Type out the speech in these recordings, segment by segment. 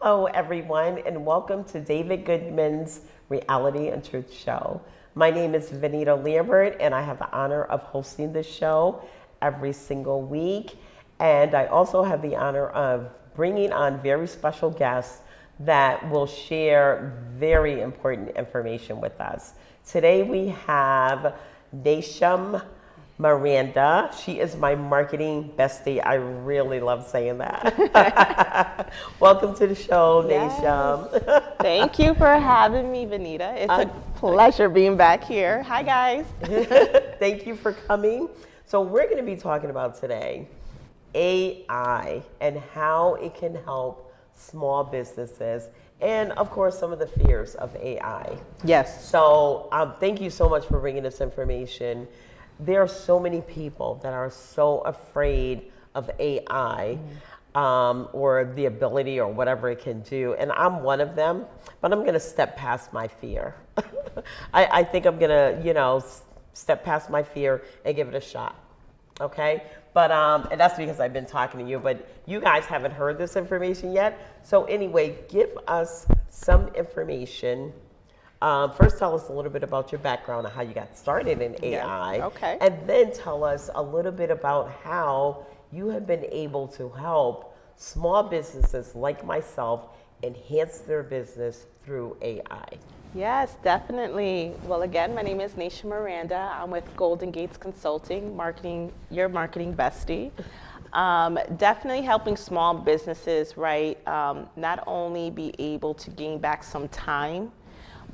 Hello, everyone, and welcome to David Goodman's Reality and Truth Show. My name is Vanita Lambert, and I have the honor of hosting this show every single week. And I also have the honor of bringing on very special guests that will share very important information with us. Today we have Nasham Miranda. She is my marketing bestie. I really love saying that. Welcome to the show, Yes. Nasham. Thank you for having me, Vanita. It's a pleasure being back here. Hi, guys. Thank you for coming. So we're going to be talking about today AI and how it can help small businesses and, of course, some of the fears of AI. Yes. So thank you so much for bringing this information. There are so many people that are so afraid of AI or the ability or whatever it can do. And I'm one of them, but I'm going to step past my fear. I think I'm going to, step past my fear and give it a shot. Okay? But, and that's because I've been talking to you, but you guys haven't heard this information yet. So anyway, give us some information. First, tell us a little bit about your background and how you got started in AI. Yes. Okay. And then tell us a little bit about how you have been able to help small businesses like myself enhance their business through AI. Yes, definitely. Well, again, my name is Nasham Miranda. I'm with Golden Gates Consulting, your marketing bestie. Definitely helping small businesses, right? Not only be able to gain back some time,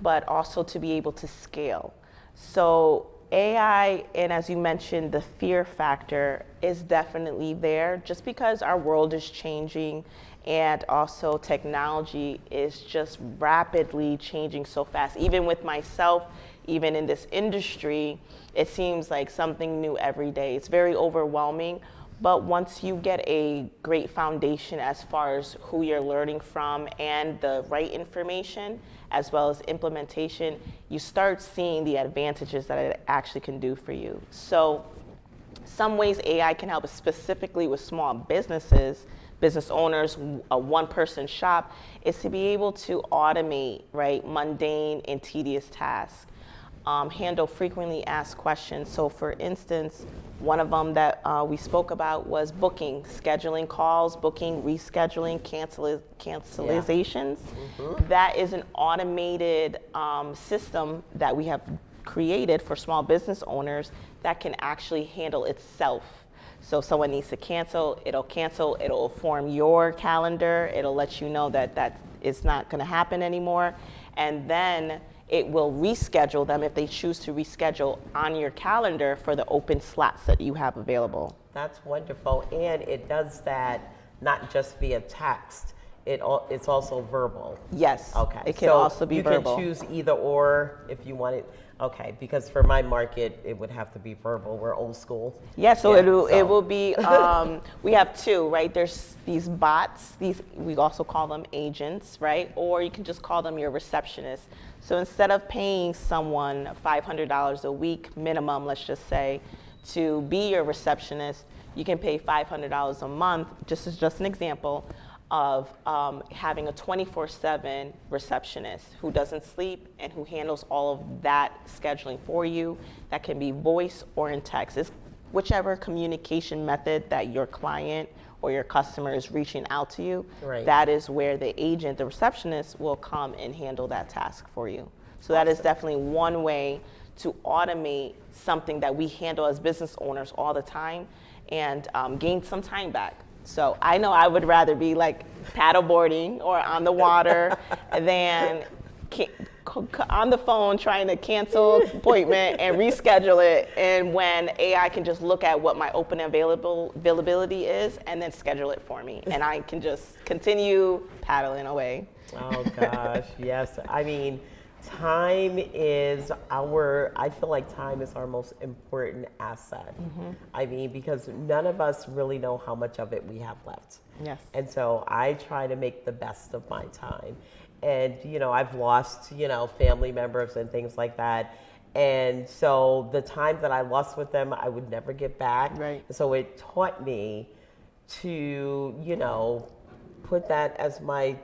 but also to be able to scale. So AI, and as you mentioned, the fear factor is definitely there just because our world is changing and also technology is just rapidly changing so fast. Even with myself, even in this industry, it seems like something new every day. It's very overwhelming. But once you get a great foundation as far as who you're learning from and the right information, as well as implementation, you start seeing the advantages that it actually can do for you. So some ways AI can help specifically with small businesses, business owners, a one-person shop, is to be able to automate, right, mundane and tedious tasks. Handle frequently asked questions. So for instance, one of them that we spoke about was booking, scheduling calls, booking, rescheduling, cancelizations. Yeah. Mm-hmm. That is an automated system that we have created for small business owners that can actually handle itself. So if someone needs to cancel, it'll inform your calendar, it'll let you know that it's not gonna happen anymore, and then it will reschedule them if they choose to reschedule on your calendar for the open slots that you have available. That's wonderful, and it does that not just via text, it's also verbal. Yes, okay. It can also be verbal. You can choose either or if you want it. Okay, because for my market, it would have to be verbal. We're old school. Yeah, so it will be, we have two, right? There's these bots, we also call them agents, right? Or you can just call them your receptionist. So instead of paying someone $500 a week minimum, let's just say, to be your receptionist, you can pay $500 a month, just an example, of having a 24/7 receptionist who doesn't sleep and who handles all of that scheduling for you. That can be voice or in text. It's whichever communication method that your client or your customer is reaching out to you, right. That is where the agent, the receptionist, will come and handle that task for you. So that is definitely one way to automate something that we handle as business owners all the time and gain some time back. So I know I would rather be like paddleboarding or on the water than on the phone trying to cancel an appointment and reschedule it. And when AI can just look at what my open availability is and then schedule it for me. And I can just continue paddling away. Oh gosh, yes. I mean, I feel like time is our most important asset. Mm-hmm. I mean, because none of us really know how much of it we have left. Yes. And so I try to make the best of my time. And, I've lost, family members and things like that. And so the time that I lost with them, I would never get back. Right. So it taught me to, put that as my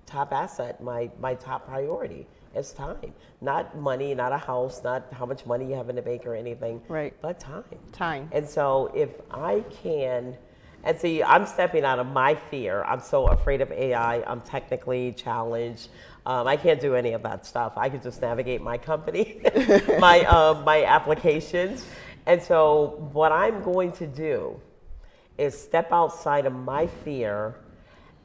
top asset, my top priority. It's time. Not money, not a house, not how much money you have in the bank or anything, Right. but time. Time. And so if I can, and see, I'm stepping out of my fear. I'm so afraid of AI. I'm technically challenged. I can't do any of that stuff. I can just navigate my company, my applications. And so what I'm going to do is step outside of my fear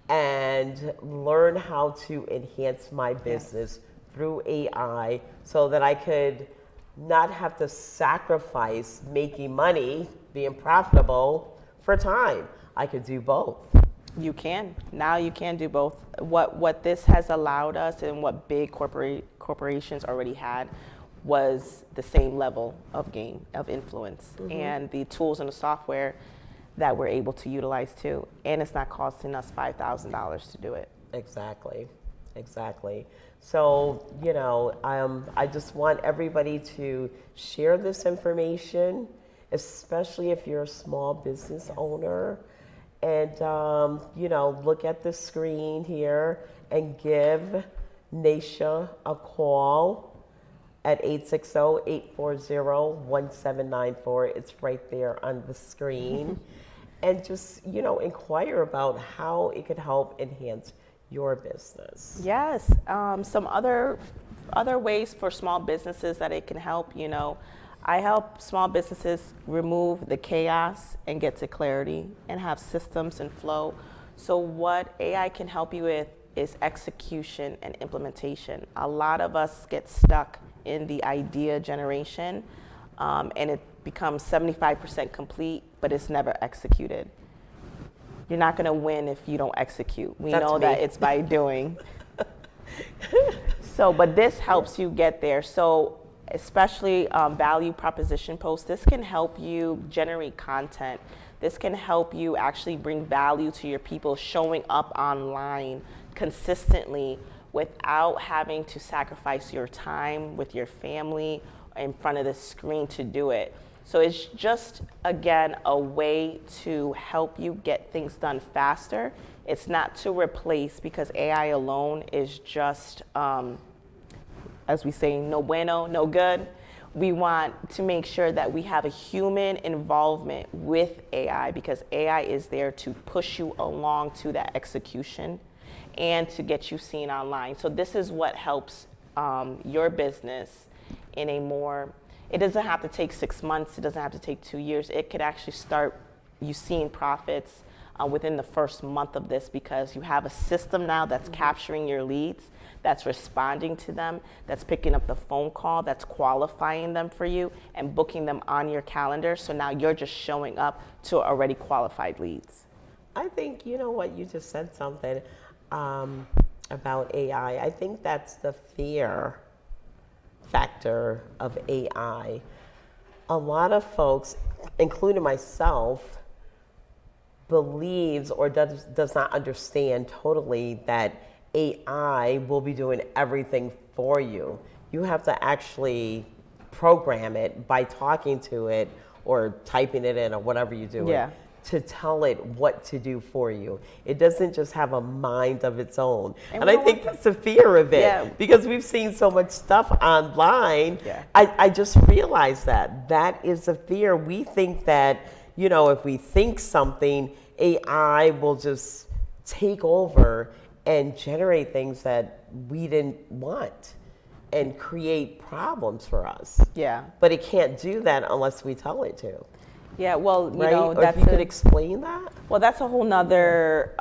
and learn how to enhance my business through AI so that I could not have to sacrifice making money, being profitable for time. I could do both. You can. Now you can do both. What this has allowed us and what big corporations already had was the same level of gain, of influence, and the tools and the software that we're able to utilize too. And it's not costing us $5,000 to do it. Exactly. So, I just want everybody to share this information, especially if you're a small business owner. And, look at the screen here and give Naisha a call at 860-840-1794. It's right there on the screen. And just, inquire about how it could help enhance your business. Yes. Some other ways for small businesses that it can help, I help small businesses remove the chaos and get to clarity and have systems and flow. So what AI can help you with is execution and implementation. A lot of us get stuck in the idea generation, and it becomes 75% complete, but it's never executed. You're not going to win if you don't execute. We That's know me. that it's by doing. But this helps you get there. So especially value proposition posts, this can help you generate content. This can help you actually bring value to your people, showing up online consistently without having to sacrifice your time with your family in front of the screen to do it. So it's just, again, a way to help you get things done faster. It's not to replace, because AI alone is just, as we say, no bueno, no good. We want to make sure that we have a human involvement with AI, because AI is there to push you along to that execution and to get you seen online. So this is what helps your business in a more, it doesn't have to take 6 months, it doesn't have to take 2 years. It could actually start you seeing profits within the first month of this, because you have a system now that's capturing your leads, that's responding to them, that's picking up the phone call, that's qualifying them for you and booking them on your calendar. So now you're just showing up to already qualified leads. I think, what you just said something about AI. I think that's the fear factor of AI. A lot of folks, including myself, believes or does not understand totally that AI will be doing everything for you. You have to actually program it by talking to it or typing it in or whatever you do to tell it what to do for you. It doesn't just have a mind of its own. And I think that's the fear of it, because we've seen so much stuff online. I just realized that is the fear. We think that, if we think something, AI will just take over and generate things that we didn't want and create problems for us. But it can't do that unless we tell it to. Well, Or that's if you could explain that. Well, that's a whole nother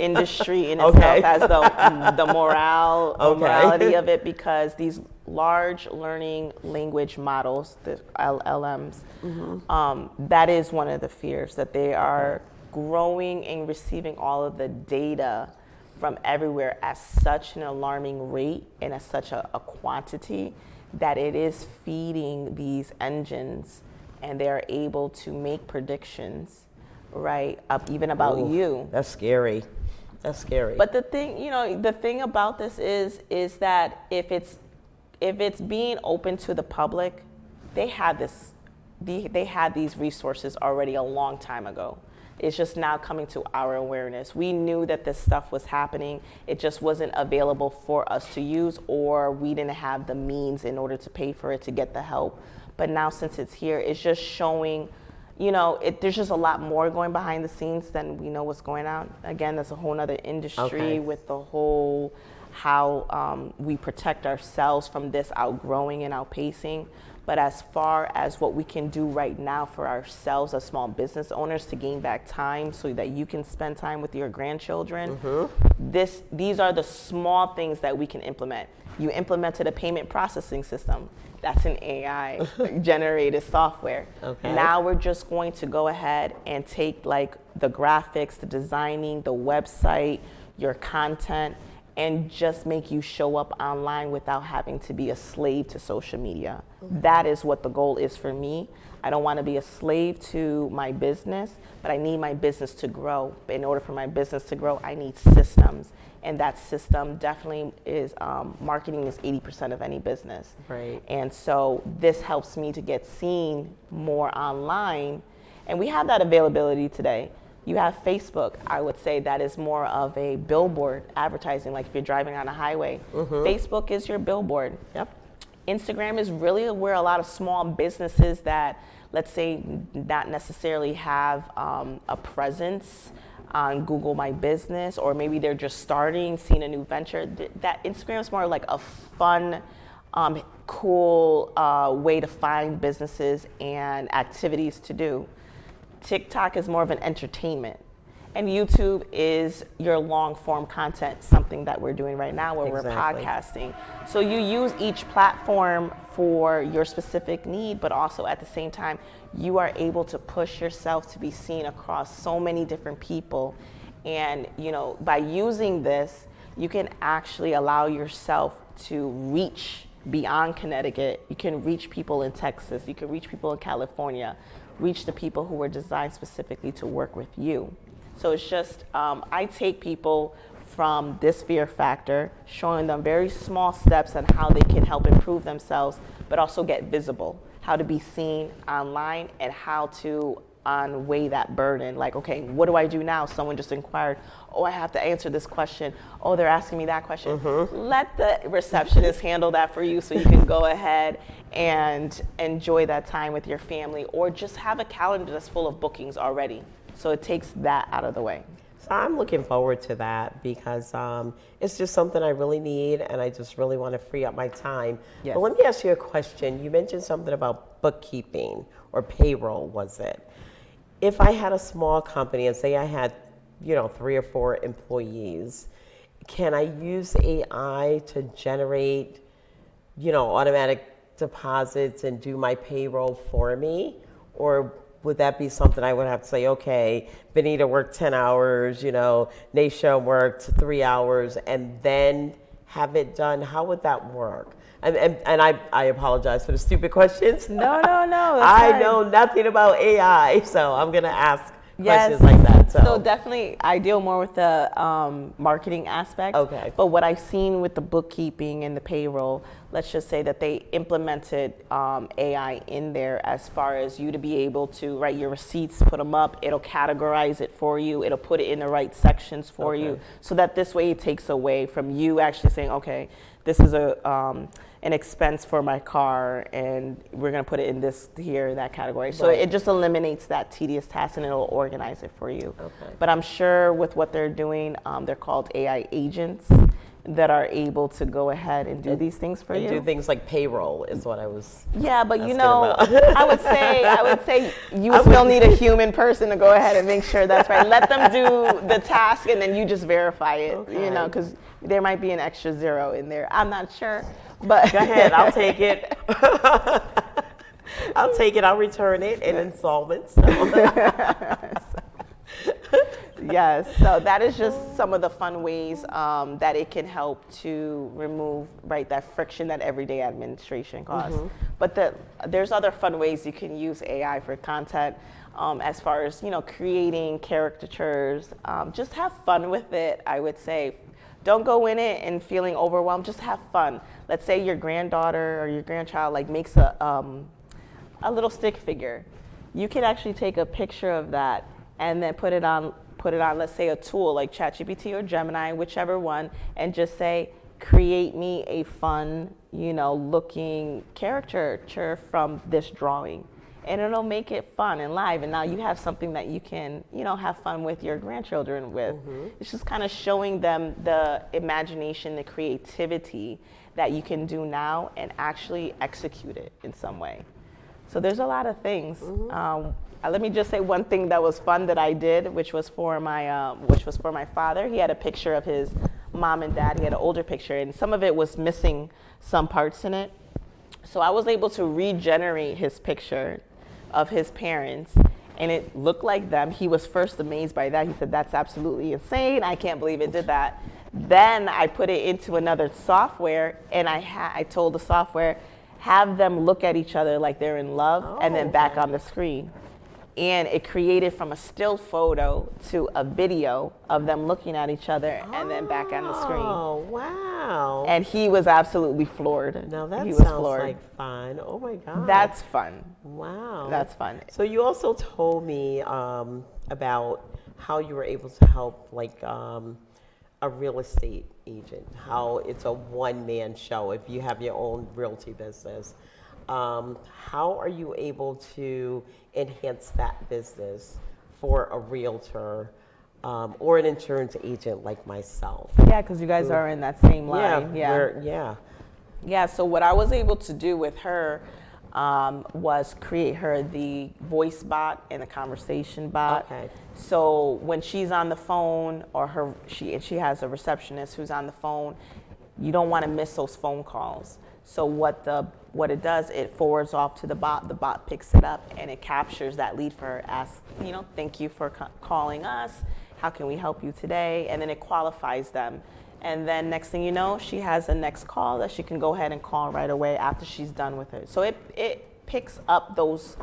industry in itself, as the morality of it, because these large learning language models, the LLMs, that is one of the fears, that they are growing and receiving all of the data from everywhere at such an alarming rate and at such a quantity that it is feeding these engines, and they are able to make predictions, right, even about you. That's scary. But the thing about this is that if it's being open to the public, they had these resources already a long time ago. It's just now coming to our awareness. We knew that this stuff was happening. It just wasn't available for us to use, or we didn't have the means in order to pay for it to get the help. But now since it's here, it's just showing, there's just a lot more going behind the scenes than we know what's going on. Again, that's a whole other industry with the whole how we protect ourselves from this outgrowing and outpacing. But as far as what we can do right now for ourselves as small business owners to gain back time so that you can spend time with your grandchildren, these are the small things that we can implement. You implemented a payment processing system. That's an AI generated software. Now we're just going to go ahead and take like the graphics, the designing, the website, your content, and just make you show up online without having to be a slave to social media. That is what the goal is for me. I don't want to be a slave to my business, but I need my business to grow. But in order for my business to grow, I need systems. And that system definitely is, marketing is 80% of any business. Right. And so this helps me to get seen more online. And we have that availability today. You have Facebook, I would say that is more of a billboard advertising, like if you're driving on a highway. Facebook is your billboard. Instagram is really where a lot of small businesses that, let's say, not necessarily have a presence on Google My Business, or maybe they're just starting, seeing a new venture. That Instagram is more like a fun, cool way to find businesses and activities to do. TikTok is more of an entertainment. And YouTube is your long form content, something that we're doing right now where we're podcasting. So you use each platform for your specific need, but also at the same time, you are able to push yourself to be seen across so many different people. And by using this, you can actually allow yourself to reach beyond Connecticut. You can reach people in Texas. You can reach people in California. Reach the people who were designed specifically to work with you. So it's just, I take people from this fear factor, showing them very small steps on how they can help improve themselves, but also get visible, how to be seen online, and how to unweigh that burden. Like, okay, what do I do now? Someone just inquired, oh, I have to answer this question. Oh, they're asking me that question. Let the receptionist handle that for you so you can go ahead and enjoy that time with your family, or just have a calendar that's full of bookings already. So it takes that out of the way. So I'm looking forward to that because it's just something I really need, and I just really want to free up my time. But let me ask you a question. You mentioned something about bookkeeping or payroll, was it? If I had a small company and say I had, 3 or 4 employees, can I use AI to generate, automatic deposits and do my payroll for me? Or would that be something I would have to say, okay, Benita worked 10 hours, Naisha worked 3 hours, and then have it done? How would that work? And I apologize for the stupid questions. No. I know nothing about AI, so I'm going to ask questions like that. So definitely, I deal more with the marketing aspect. Okay. But what I've seen with the bookkeeping and the payroll, let's just say that they implemented AI in there as far as you to be able to write your receipts, put them up. It'll categorize it for you. It'll put it in the right sections for you, so that this way it takes away from you actually saying, okay, this is an expense for my car, and we're going to put it in this here, that category. So it just eliminates that tedious task, and it'll organize it for you. But I'm sure with what they're doing, they're called AI agents that are able to go ahead and do these things for you. Do things like payroll is what I was. Yeah, but I would say you still need a human person to go ahead and make sure that's right. Let them do the task, and then you just verify it. Because there might be an extra 0 in there. I'm not sure. But go ahead, I'll take it. I'll take it. I'll return it in installments. Yes, so that is just some of the fun ways that it can help to remove that friction that everyday administration causes. But there's other fun ways you can use AI for content, as far as creating caricatures. Just have fun with it, I would say. Don't go in it and feeling overwhelmed. Just have fun. Let's say your granddaughter or your grandchild makes a little stick figure. You can actually take a picture of that and then put it on, let's say, a tool like ChatGPT or Gemini, whichever one, and just say, create me a fun, looking caricature from this drawing. And it'll make it fun and live. And now you have something that you can, have fun with your grandchildren with. It's just kind of showing them the imagination, the creativity that you can do now and actually execute it in some way. So there's a lot of things. Let me just say one thing that was fun that I did, which was for my father. He had a picture of his mom and dad. He had an older picture, and some of it was missing some parts in it. So I was able to regenerate his picture of his parents, and it looked like them. He was first amazed by that. He said, "That's absolutely insane. I can't believe it did that." Then I put it into another software, and I told the software, have them look at each other like they're in love, and then back on the screen. And it created from a still photo to a video of them looking at each other and then back on the screen. Oh, wow. And he was absolutely floored. Now that he was sounds floored. like fun. Oh my God. That's fun. Wow. That's fun. So you also told me about how you were able to help like a real estate agent, how it's a one-man show if you have your own realty business. How are you able to enhance that business for a realtor or an insurance agent like myself? Yeah, because you guys are in that same line. Yeah, so what I was able to do with her was create her the voice bot and a conversation bot. Okay. So when she's on the phone, or she has a receptionist who's on the phone, you don't want to miss those phone calls. So what it does, it forwards off to the bot. The bot picks it up and it captures that lead for her. Asks, thank you for calling us. How can we help you today? And then it qualifies them. And then next thing you know, she has a next call that she can go ahead and call right away after she's done with it. So it picks up those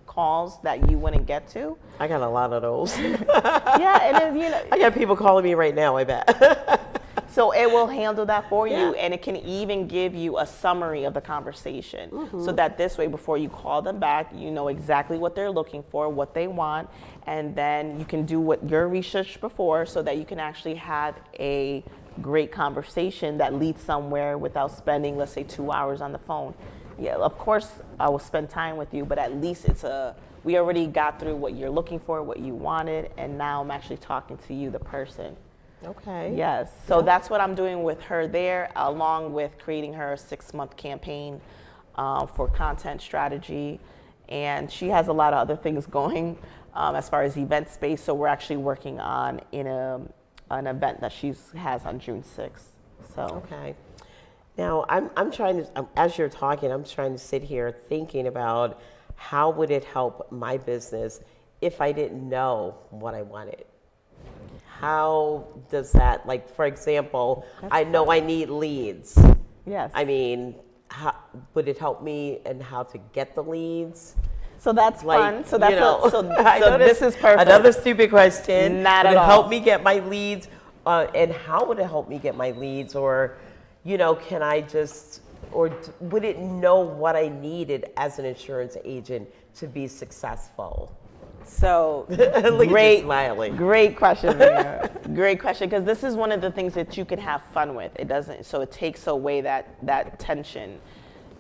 calls that you wouldn't get to. I got a lot of those. Yeah, and then, I got people calling me right now, I bet. So it will handle that for you, and it can even give you a summary of the conversation. So that this way, before you call them back, you know exactly what they're looking for, what they want, and then you can do what your research before so that you can actually have a great conversation that leads somewhere without spending, let's say, 2 hours on the phone. Yeah, of course, I will spend time with you, but at least we already got through what you're looking for, what you wanted, and now I'm actually talking to you, the person. Okay. Yes. So that's what I'm doing with her there, along with creating her a 6-month campaign for content strategy. And she has a lot of other things going as far as event space. So we're actually working on an event that she has on June 6th. So. Okay. Now, I'm trying to, as you're talking, I'm trying to sit here thinking about how would it help my business if I didn't know what I wanted. How does that, like, for example, I know I need leads. Yes. I mean, would it help me in how to get the leads? So that's fun. So that's so this is perfect. Another stupid question. Not at would all. it help me get my leads? And how would it help me get my leads? Or, can I just, or would it know what I needed as an insurance agent to be successful? So great question, Mia. Great question, because this is one of the things that you can have fun with. It doesn't, so it takes away that tension.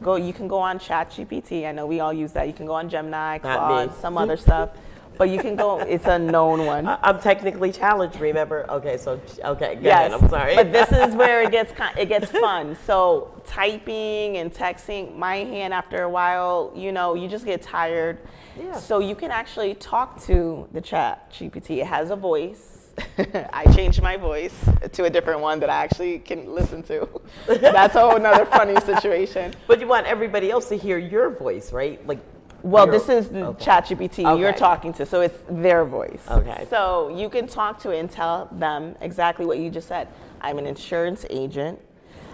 You can go on ChatGPT. I know we all use that. You can go on Gemini, Claude, some other stuff. But you can go, it's a known one. I'm technically challenged, remember? Okay, go ahead, I'm sorry. But this is where it gets fun. So typing and texting, my hand after a while, you just get tired. Yeah. So you can actually talk to the ChatGPT. It has a voice. I changed my voice to a different one that I actually can listen to. That's a whole nother funny situation. But you want everybody else to hear your voice, right? Like. Well, this is ChatGPT you're talking to, so it's their voice. Okay. So you can talk to it and tell them exactly what you just said. I'm an insurance agent.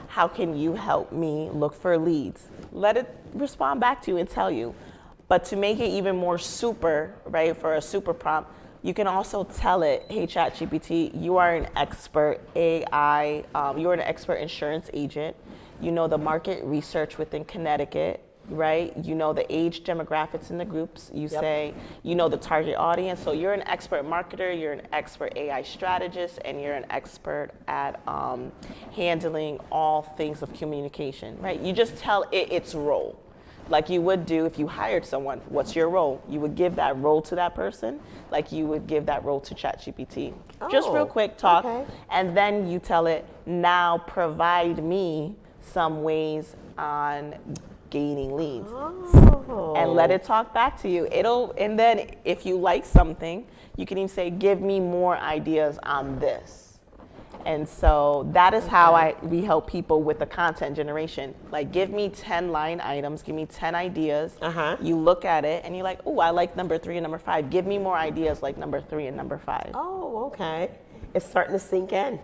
How can you help me look for leads? Let it respond back to you and tell you. But to make it even more super, right, for a super prompt, you can also tell it, hey, ChatGPT, you are an expert AI, you're an expert insurance agent. You know the market research within Connecticut. right? You know the age demographics in the groups. You Yep. say, you know the target audience. So you're an expert marketer, you're an expert AI strategist, and you're an expert at handling all things of communication, right? You just tell it its role. Like you would do if you hired someone, what's your role? You would give that role to that person, like you would give that role to ChatGPT. Just real Oh, quick talk, okay. and then you tell it, now provide me some ways on gaining leads. Oh. And let it talk back to you. And then if you like something, you can even say, give me more ideas on this. And so that is how we help people with the content generation. Like, give me 10 line items, give me 10 ideas. Uh-huh. You look at it and you're like, oh, I like number 3 and number 5. Give me more ideas like number 3 and number 5. Oh, okay. It's starting to sink in.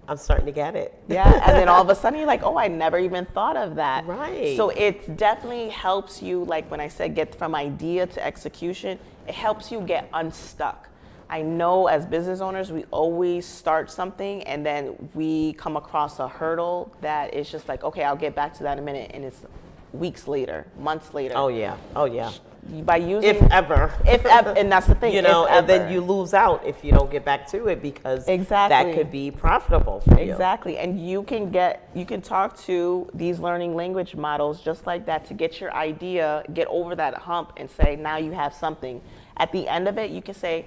I'm starting to get it. Yeah, and then all of a sudden you're like, oh, I never even thought of that. Right. So it definitely helps you, like when I said get from idea to execution, it helps you get unstuck. I know as business owners, we always start something and then we come across a hurdle that is just like, okay, I'll get back to that in a minute, and it's weeks later, months later. Oh, yeah. Oh, yeah. By using, If ever. and that's the thing, You know, if and then ever. you lose out if you don't get back to it, because Exactly. that could be profitable for you. Exactly, and you can talk to these learning language models just like that to get your idea, get over that hump, and say now you have something. At the end of it, you can say,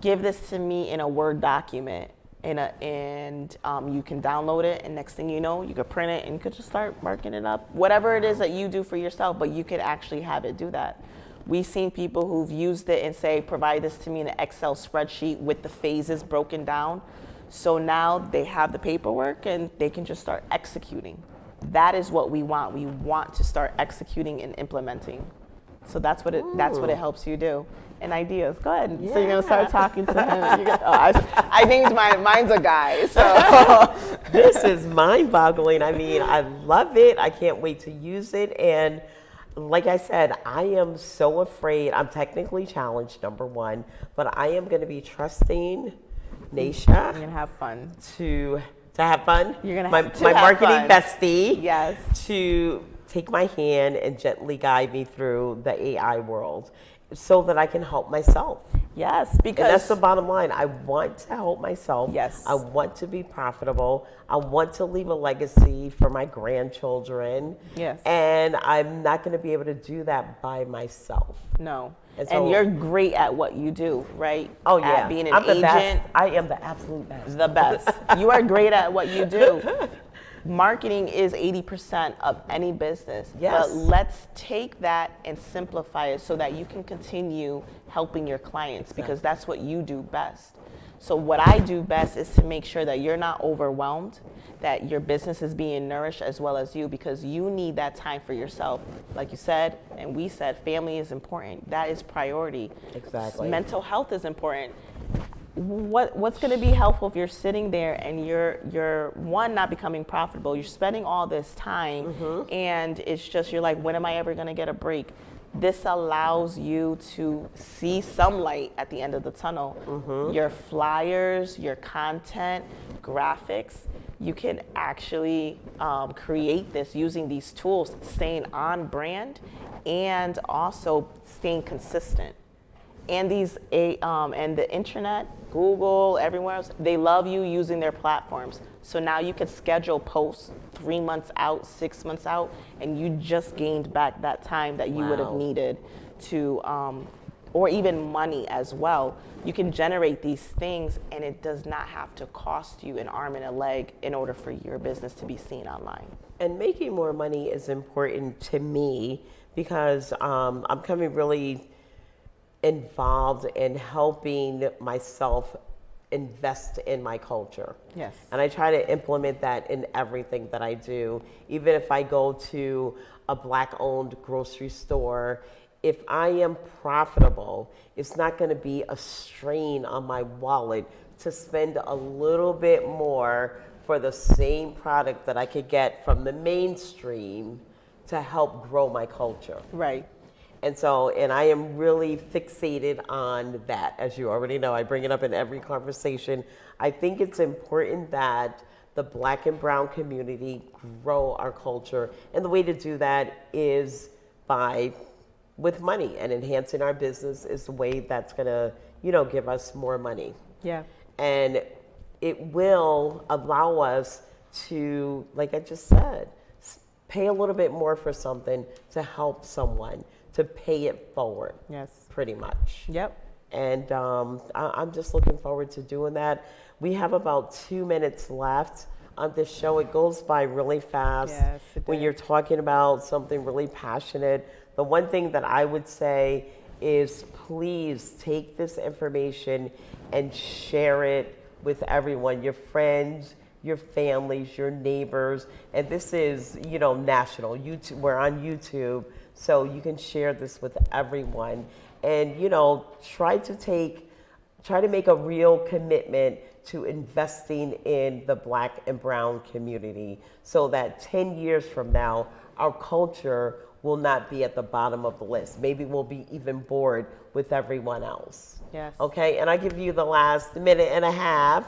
give this to me in a Word document, and you can download it, and next thing you know, you could print it and you could just start marking it up. Whatever it is that you do for yourself, but you could actually have it do that. We've seen people who've used it and say, provide this to me in an Excel spreadsheet with the phases broken down. So now they have the paperwork and they can just start executing. That is what we want. We want to start executing and implementing. So that's what it helps you do. And ideas. Go ahead. So you're gonna start talking to him. You're gonna, I named mine's a guy. So This is mind-boggling. I mean, I love it. I can't wait to use it. And like I said, I am so afraid. I'm technically challenged, number one, but I am going to be trusting Naisha you're gonna have fun. to have fun. You're gonna my have to my have marketing fun. bestie. Yes. To take my hand and gently guide me through the AI world, so that I can help myself. Yes, because And that's the bottom line. I want to help myself. Yes. I want to be profitable. I want to leave a legacy for my grandchildren. Yes. And I'm not going to be able to do that by myself. no. And And so- you're great at what you do, right? Oh, yeah. At being an I'm the best. agent. I am the absolute best. The best. You are great at what you do. Marketing is 80% of any business. Yes. But let's take that and simplify it so that you can continue helping your clients, because that's what you do best. So what I do best is to make sure that you're not overwhelmed, that your business is being nourished as well as you, because you need that time for yourself. Like you said, and we said, family is important. That is priority. Exactly. Mental health is important. What's going to be helpful if you're sitting there and you're one, not becoming profitable, you're spending all this time, and it's just, you're like, when am I ever going to get a break? This allows you to see some light at the end of the tunnel. Your flyers, your content, graphics, you can actually create this using these tools, staying on brand and also staying consistent. And and the internet, Google, everywhere else, they love you using their platforms. So now you can schedule posts 3 months out, 6 months out, and you just gained back that time that you would have Wow. needed to, or even money as well. You can generate these things, and it does not have to cost you an arm and a leg in order for your business to be seen online. And making more money is important to me, because I'm coming really involved in helping myself invest in my culture. Yes. And I try to implement that in everything that I do. Even if I go to a Black-owned grocery store, if I am profitable, it's not going to be a strain on my wallet to spend a little bit more for the same product that I could get from the mainstream to help grow my culture. Right. And so, and I am really fixated on that. As you already know, I bring it up in every conversation. I think it's important that the Black and brown community grow our culture. And the way to do that is with money, and enhancing our business is the way that's going to, give us more money. Yeah. And it will allow us to, like I just said, pay a little bit more for something to help someone, to pay it forward. Yes. Pretty much. Yep. And I'm just looking forward to doing that. We have about 2 minutes left on this show. It goes by really fast. Yes, it when does. you're talking about something really passionate. The one thing that I would say is please take this information and share it with everyone, your friends, your families, your neighbors. And this is, national. YouTube, we're on YouTube, so you can share this with everyone. And, try to make a real commitment to investing in the Black and brown community, so that 10 years from now, our culture will not be at the bottom of the list. Maybe we'll be even bored with everyone else. Yes. Okay, and I give you the last minute and a half.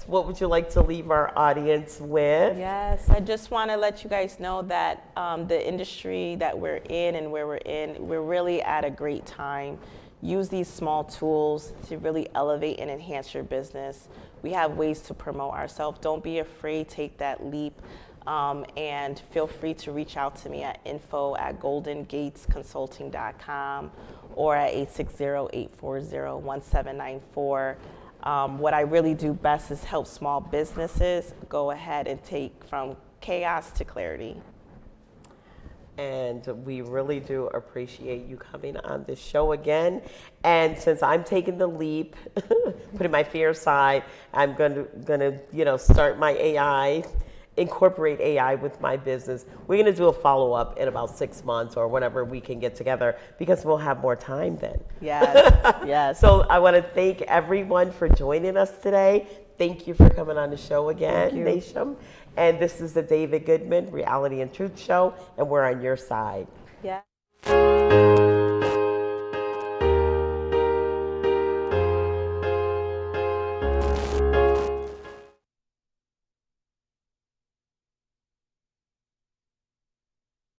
What would you like to leave our audience with? Yes, I just want to let you guys know that the industry that we're in and where we're in, we're really at a great time. Use these small tools to really elevate and enhance your business. We have ways to promote ourselves. Don't be afraid, take that leap. And feel free to reach out to me at info@goldengatesconsulting.com or at 860-840-1794. What I really do best is help small businesses go ahead and take from chaos to clarity. And we really do appreciate you coming on this show again. And since I'm taking the leap, putting my fear aside, I'm gonna start my AI, incorporate AI with my business. We're gonna do a follow-up in about 6 months or whenever we can get together, because we'll have more time then. Yes, yes. So I wanna thank everyone for joining us today. Thank you for coming on the show again, Nasham. And this is the David Goodman Reality and Truth Show, and we're on your side. Yeah.